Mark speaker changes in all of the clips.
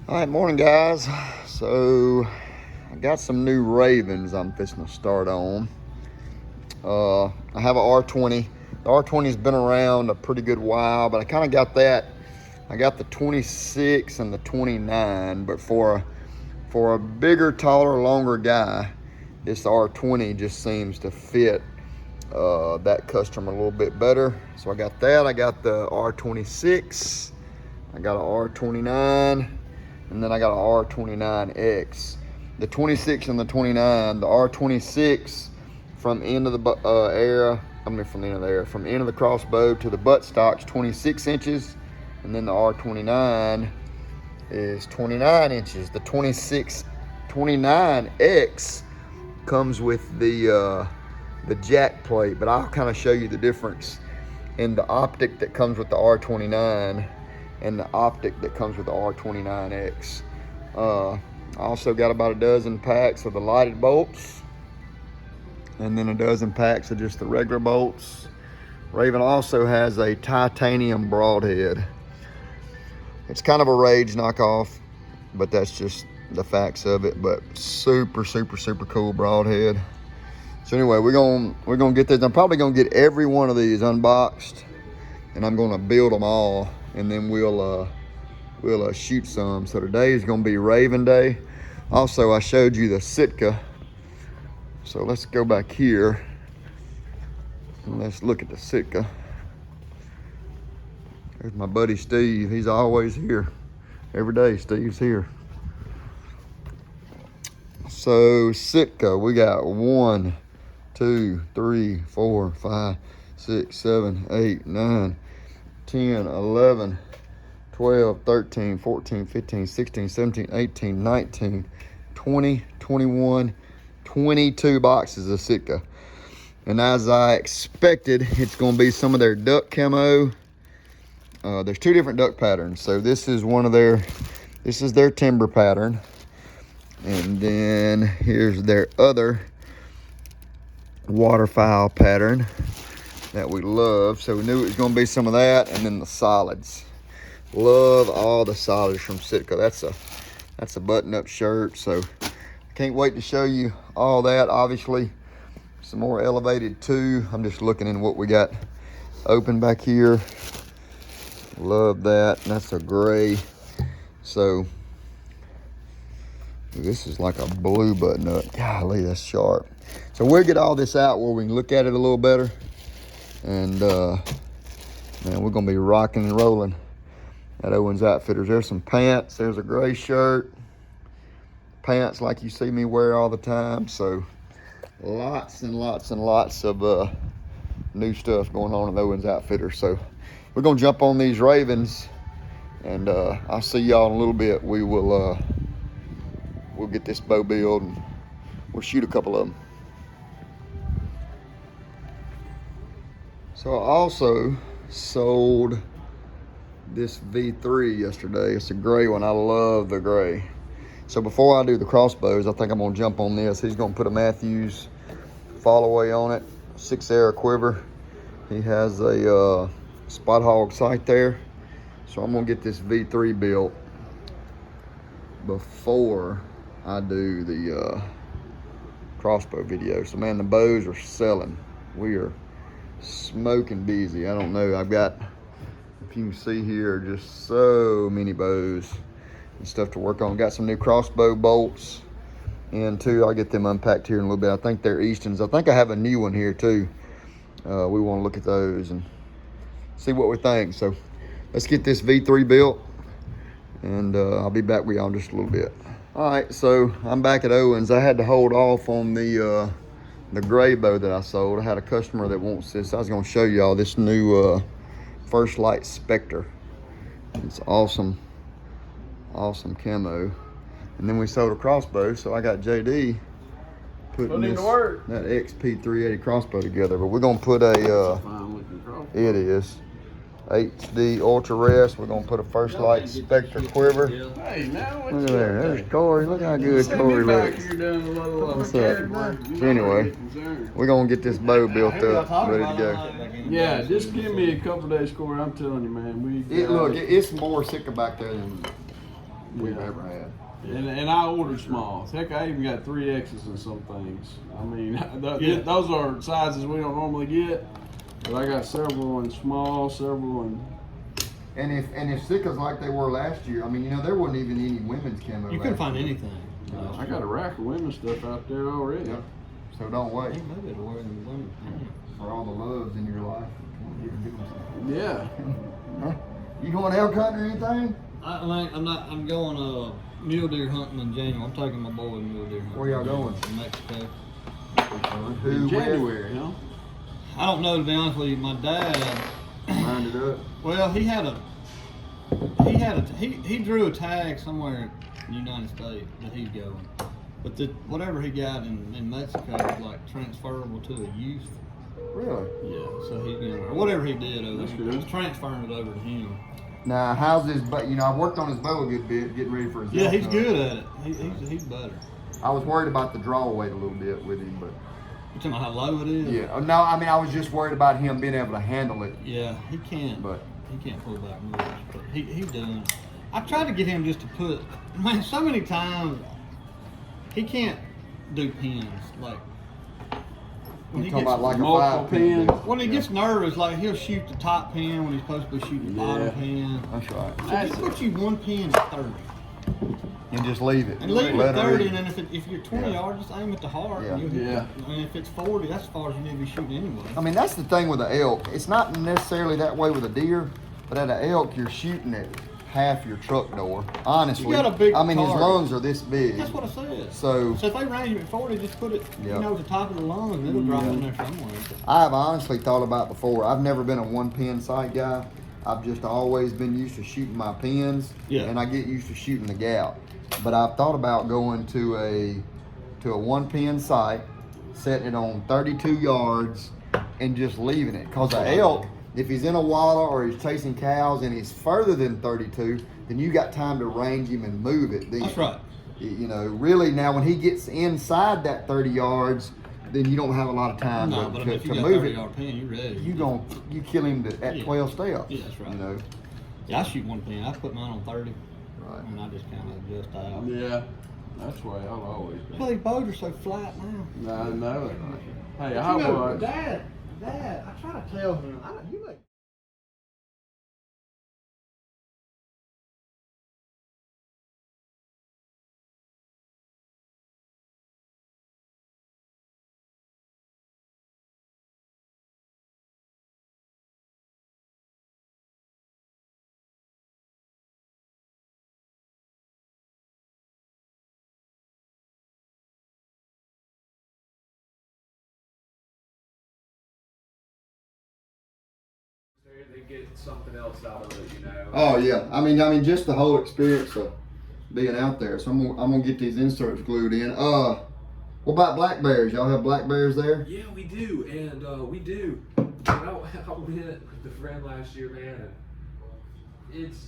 Speaker 1: All right, morning guys. So I got some new Ravens I'm fixing to start on. I have a R20. The R20's been around a pretty good while, but I kind of got that. I got the 26 and the 29, but for a bigger, taller, longer guy, this R20 just seems to fit that customer a little bit better. So I got that. I got the R26. I got a R29. And then I got an R29X. The 26 and the 29, the R26 from end of the from end of the crossbow to the butt stock's 26 inches. And then the R29 is 29 inches. The 29X comes with the jack plate, but I'll kind of show you the difference in the optic that comes with the R29 and the optic that comes with the R29X. I also got about a dozen packs of the lighted bolts, and then a dozen packs of just the regular bolts. Ravin also has a titanium broadhead. It's kind of a Rage knockoff, but that's just the facts of it. But super, super, super cool broadhead. So anyway, we're gonna get this. I'm probably gonna get every one of these unboxed, and I'm gonna build them all, and then we'll shoot some. So today is gonna be Ravin Day. Also, I showed you the Sitka. So let's go back here and let's look at the Sitka. There's my buddy Steve. He's always here. Every day Steve's here. So Sitka, we got 1, 2, 3, 4, 5, 6, 7, 8, 9, 10, 11, 12, 13, 14, 15, 16, 17, 18, 19, 20, 21, 22 boxes of Sitka. And as I expected, it's gonna be some of their duck camo. There's two different duck patterns. So this is their timber pattern. And then here's their other waterfowl pattern that we love. So we knew it was gonna be some of that, and then the solids. Love all the solids from Sitka. That's a button-up shirt, so can't wait to show you all that. Obviously, some more elevated too. I'm just looking in what we got open back here. Love that. And that's a gray. So this is like a blue button-up. Golly, that's sharp. So we'll get all this out where we can look at it a little better. And man, we're gonna be rocking and rolling at Owens Outfitters. There's some pants. There's a gray shirt. Pants like you see me wear all the time. So lots and lots and lots of new stuff going on at Owens Outfitters. So we're gonna jump on these Ravens, and I'll see y'all in a little bit. We'll get this bow build, and we'll shoot a couple of them. So I also sold this V3 yesterday. It's a gray one. I love the gray. So before I do the crossbows, I think I'm gonna jump on this. He's gonna put a Matthews fall away on it, 6-arrow quiver. He has a spot hog sight there. So I'm gonna get this V3 built before I do the crossbow video. So man, the bows are selling. We are smoking busy. I don't know, I've got, if you can see here, just so many bows and stuff to work on. Got some new crossbow bolts in too. I'll get them unpacked here in a little bit. I think they're Eastons. I think I have a new one here too. We want to look at those and see what we think. So let's get this V3 built, and I'll be back with y'all in just a little bit. All right, so I'm back at Owens. I had to hold off on the gray bow that I sold. I had a customer that wants this. I was gonna show y'all this new First Light Spectre. It's awesome, awesome camo. And then we sold a crossbow, so I got JD putting that XP380 crossbow together. But we're gonna put a it is HD Ultra Rest. We're gonna put a First Light Spectre quiver.
Speaker 2: Hey, man,
Speaker 1: Look at there. There's Corey. Look how good Corey looks. What's up? Anyway, we're gonna get this bow built up, ready to go.
Speaker 2: Yeah, just give me a couple days, Corey. I'm telling you, man.
Speaker 1: Look, it's more Sitka back there than we've ever had.
Speaker 2: And I ordered smalls. Heck, I even got 3X's in some things. I mean, those are sizes we don't normally get. But I got several in small, several in.
Speaker 1: And if Sitka's like they were last year, I mean, you know, there wasn't even any women's camo.
Speaker 3: You couldn't find anything.
Speaker 2: I got a rack of women's stuff out there already.
Speaker 1: Yep. So don't wait.
Speaker 3: Maybe it'll wear them women.
Speaker 1: For all the loves in your life.
Speaker 2: Yeah.
Speaker 1: Huh? You going elk hunting or anything?
Speaker 3: I'm going mule deer hunting in January. I'm taking my boy mule deer hunting.
Speaker 1: Where y'all going?
Speaker 3: To Mexico.
Speaker 1: Who?
Speaker 2: In January, huh?
Speaker 3: I don't know, to be honest with you. My dad
Speaker 1: Lined it up.
Speaker 3: Well, he drew a tag somewhere in the United States that he's going, but whatever he got in Mexico was like transferable to a youth.
Speaker 1: Really?
Speaker 3: Yeah, so he's going, or whatever he did over
Speaker 2: That's
Speaker 3: there,
Speaker 2: good.
Speaker 3: he's transferring it over to him.
Speaker 1: Now, how's his bow? You know, I worked on his bow a good bit, getting ready for his.
Speaker 3: Yeah,
Speaker 1: elk
Speaker 3: he's
Speaker 1: hunt.
Speaker 3: good at it. He's better.
Speaker 1: I was worried about the draw weight a little bit with him, but.
Speaker 3: You talking about how low it is?
Speaker 1: Yeah. No, I mean, I was just worried about him being able to handle it.
Speaker 3: Yeah, he can't.
Speaker 1: But
Speaker 3: he can't pull back much. But he's doing it. I tried to get him just to put. Man, so many times he can't do pins like. When
Speaker 1: you
Speaker 3: he
Speaker 1: talking
Speaker 3: gets
Speaker 1: about like a
Speaker 2: multiple
Speaker 1: 5-pin?
Speaker 2: pins?
Speaker 3: when he gets nervous, like he'll shoot the top pin when he's supposed to be shooting the bottom
Speaker 2: Yeah.
Speaker 3: pin.
Speaker 1: That's right.
Speaker 3: So
Speaker 2: That's
Speaker 3: just
Speaker 2: it.
Speaker 3: put you one pin at 30.
Speaker 1: And just leave it.
Speaker 3: And leave it
Speaker 1: Let
Speaker 3: at
Speaker 1: her
Speaker 3: 30,
Speaker 1: eat.
Speaker 3: and then if you're 20
Speaker 1: Yeah.
Speaker 3: yards, just aim at the heart.
Speaker 1: Yeah.
Speaker 3: And you'll hit
Speaker 2: Yeah.
Speaker 3: and if it's 40, that's as far as you need to be shooting anyway.
Speaker 1: I mean, that's the thing with the elk. It's not necessarily that way with a deer, but at an elk, you're shooting at half your truck door. Honestly,
Speaker 3: You got a big
Speaker 1: I mean, his
Speaker 3: target.
Speaker 1: lungs are this big.
Speaker 3: That's what I said.
Speaker 1: So
Speaker 3: if they range you at 40, just put it,
Speaker 1: Yeah.
Speaker 3: at the top of the lungs, and it'll drop in there somewhere.
Speaker 1: I've honestly thought about before. I've never been a one-pin sight guy. I've just always been used to shooting my pins,
Speaker 3: Yeah.
Speaker 1: and I get used to shooting the gap. But I've thought about going to a one-pin sight, setting it on 32 yards, and just leaving it. Cause an elk, if he's in a wallow or he's chasing cows and he's further than 32, then you got time to range him and move it. Then,
Speaker 3: That's right.
Speaker 1: You know, really now when he gets inside that 30 yards, then you don't have a lot of time
Speaker 3: No, but I mean, if
Speaker 1: to
Speaker 3: you got
Speaker 1: move
Speaker 3: 30-yard pin, you're ready.
Speaker 1: you kill him at
Speaker 3: Yeah.
Speaker 1: 12 steps.
Speaker 3: Yeah, that's right.
Speaker 1: You know,
Speaker 3: Yeah, I shoot one pin. I put mine on 30,
Speaker 1: right.
Speaker 3: and I just kind of adjust out.
Speaker 2: Yeah. That's the way I've always
Speaker 3: Well,
Speaker 2: been.
Speaker 3: these bows are so flat now.
Speaker 2: I know it. Hey,
Speaker 3: But
Speaker 2: I was.
Speaker 3: Dad, I try to tell him. You make.
Speaker 4: They get something else out of it, you know.
Speaker 1: Oh yeah, I mean, just the whole experience of being out there. So I'm gonna get these inserts glued in. What about black bears? Y'all have black bears there?
Speaker 4: Yeah, we do, and we do. I went with a friend last year, man, and it's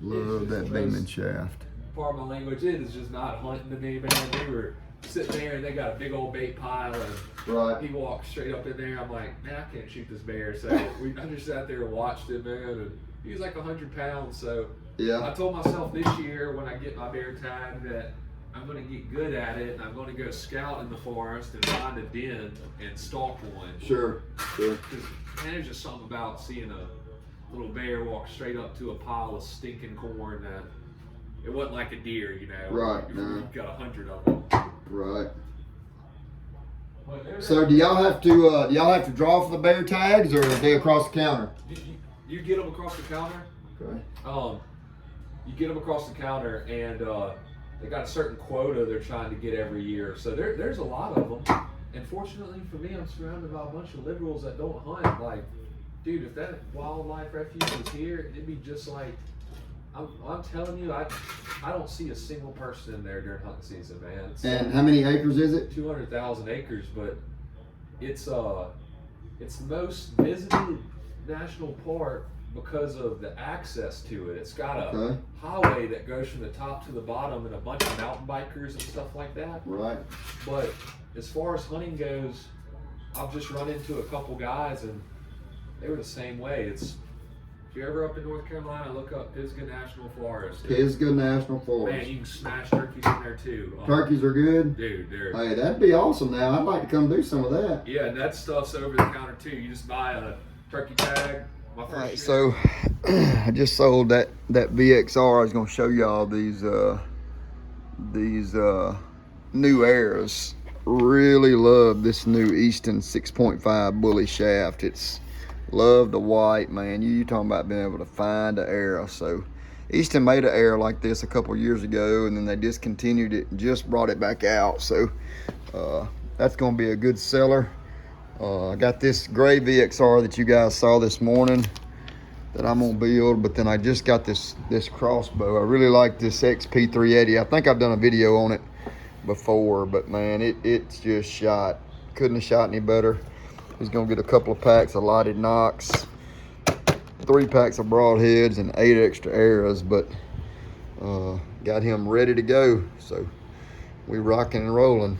Speaker 1: Love
Speaker 4: it's
Speaker 1: that
Speaker 4: just
Speaker 1: beaming
Speaker 4: most-
Speaker 1: shaft.
Speaker 4: Part of my language, it is just not hunting to me, man. They were sitting there and they got a big old bait pile, and
Speaker 1: Right.
Speaker 4: he walked straight up in there. I'm like, man, I can't shoot this bear. So I just sat there and watched him, man, and he was like 100 pounds. So I
Speaker 1: Yeah.
Speaker 4: told myself this year when I get my bear tag that I'm going to get good at it, and I'm going to go scout in the forest and find a den and stalk one.
Speaker 1: Sure. Sure.
Speaker 4: Because man, there's just something about seeing a little bear walk straight up to a pile of stinking corn that it wasn't like a deer, you know.
Speaker 1: Right,
Speaker 4: You
Speaker 1: no.
Speaker 4: got 100 of them.
Speaker 1: Right.
Speaker 4: But
Speaker 1: So do y'all have to draw for the bear tags, or are they across the counter?
Speaker 4: you get them across the counter.
Speaker 1: Okay.
Speaker 4: You get them across the counter, and they got a certain quota they're trying to get every year. So there's a lot of them. And fortunately for me, I'm surrounded by a bunch of liberals that don't hunt. Like, dude, if that wildlife refuge was here, it'd be just like, I'm telling you, I don't see a single person in there during hunting season, man. It's
Speaker 1: And how many acres is it?
Speaker 4: 200,000 acres, but it's the most visited national park because of the access to it. It's got a
Speaker 1: Okay.
Speaker 4: highway that goes from the top to the bottom, and a bunch of mountain bikers and stuff like that.
Speaker 1: Right.
Speaker 4: But as far as hunting goes, I've just run into a couple guys, and they were the same way. If you're ever up in North Carolina, look up Pisgah National Forest.
Speaker 1: Pisgah National
Speaker 4: Man,
Speaker 1: Forest.
Speaker 4: you can smash turkeys in there too.
Speaker 1: Turkeys are good?
Speaker 4: Dude, they're...
Speaker 1: Hey, that'd be awesome now. I'd like to come do some of that.
Speaker 4: Yeah, and that stuff's over the counter too. You just buy a turkey tag. My first
Speaker 1: Alright,
Speaker 4: year-
Speaker 1: so I just sold that VXR. I was gonna show y'all these new arrows. Really love this new Easton 6.5 bully shaft. It's love the white, man. You talking about being able to find an arrow. So Easton made an arrow like this a couple years ago, and then they discontinued it and just brought it back out. So that's gonna be a good seller. I got this gray VXR that you guys saw this morning that I'm gonna build, but then I just got this crossbow. I really like this XP380. I think I've done a video on it before, but man, it's just shot. Couldn't have shot any better. He's gonna get a couple of packs of lighted nocks, 3 packs of broadheads, and 8 extra arrows, but got him ready to go. So we rocking and rolling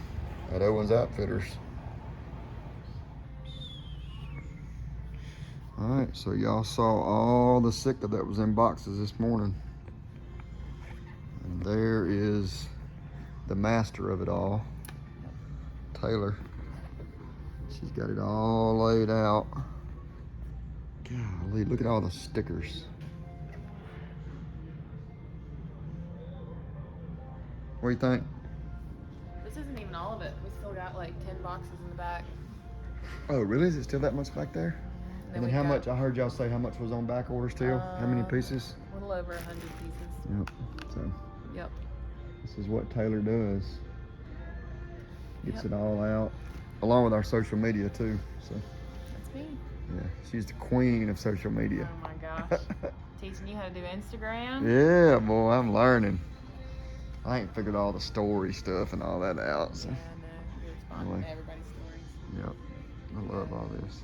Speaker 1: at Owens Outfitters. All right, so y'all saw all the Sitka that was in boxes this morning. And there is the master of it all, Taylor. She's got it all laid out. Golly, look at all the stickers. What do you think?
Speaker 5: This isn't even all of it. We still got like 10 boxes in the back.
Speaker 1: Oh, really? Is it still that much back there? And then
Speaker 5: we
Speaker 1: how
Speaker 5: got,
Speaker 1: much, I heard y'all say how much was on back order still? How many pieces?
Speaker 5: A little over 100 pieces.
Speaker 1: Yep, so
Speaker 5: Yep.
Speaker 1: this is what Taylor does. Gets
Speaker 5: Yep.
Speaker 1: it all out, along with our social media too. So
Speaker 5: That's me.
Speaker 1: yeah, she's the queen of social media.
Speaker 5: Oh my gosh. Teaching you how to do Instagram.
Speaker 1: Yeah, boy, I'm learning. I ain't figured all the story stuff and all that out. So
Speaker 5: Yeah, I know. You're responding
Speaker 1: Anyway.
Speaker 5: to everybody's stories.
Speaker 1: yep, I love all this.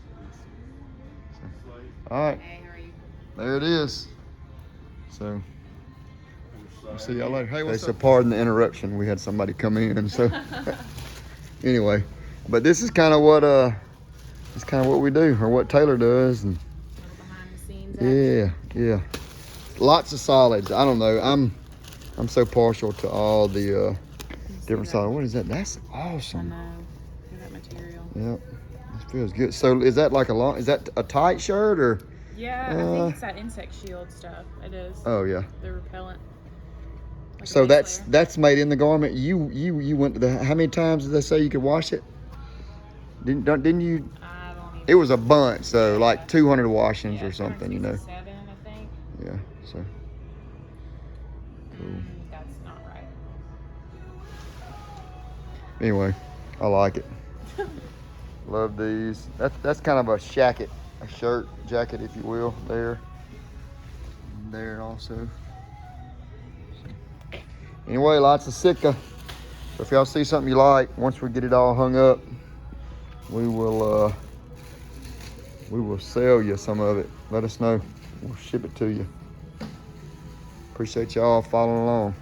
Speaker 1: So, all right,
Speaker 5: Hey, how are you?
Speaker 1: there it is. So we'll see y'all later. Hey, what's up? So pardon the interruption. We had somebody come in, so anyway, but this is kind of what we do, or what Taylor does, and
Speaker 5: Behind the scenes.
Speaker 1: yeah, lots of solids. I don't know. I'm so partial to all the different solids. What is that? That's
Speaker 5: I
Speaker 1: awesome.
Speaker 5: know. Look at that material.
Speaker 1: Yep, this feels good. So is that like is that a tight shirt or?
Speaker 5: Yeah, I think it's that insect shield stuff. It is.
Speaker 1: Oh yeah.
Speaker 5: The repellent. Like
Speaker 1: So
Speaker 5: a base layer.
Speaker 1: that's made in the garment. You went to the, how many times did they say you could wash it? Didn't you?
Speaker 5: I don't even.
Speaker 1: It was a bunch, so like 200 washings or
Speaker 5: Yeah,
Speaker 1: something, you know.
Speaker 5: 7, I think.
Speaker 1: Yeah. So cool.
Speaker 5: That's not right.
Speaker 1: Anyway, I like it. Love these. That's kind of a shacket, a shirt, jacket, if you will, there. And there also. So, anyway, lots of Sitka. So if y'all see something you like, once we get it all hung up, we will sell you some of it. Let us know. We'll ship it to you. Appreciate y'all following along.